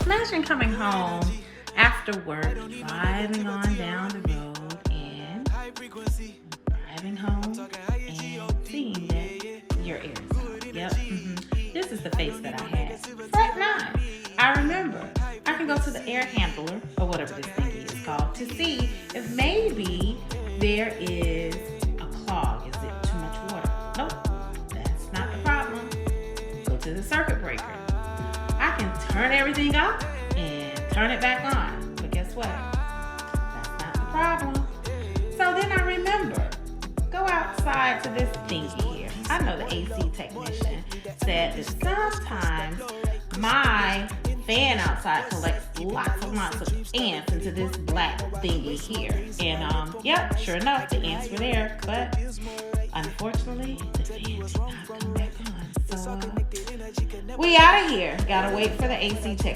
Imagine coming home after work, driving on down the road, and driving home and seeing that your air is out. Yep. This is the face that I had. Fret not. I remember. I can go to the air handler or whatever this thing is called to see if maybe there is a clog. Is it too much water? Nope. That's not the problem. Go to the circuit breaker. I can turn everything off and turn it back on. But guess what? That's not the problem. So then I remember, go outside to this thingy here. I know the AC technician said that sometimes my fan outside collects lots of ants into this black thingy here. And yep, sure enough, the ants were there. But unfortunately, the fan did not come back on. So we out of here. Gotta wait for the AC technician.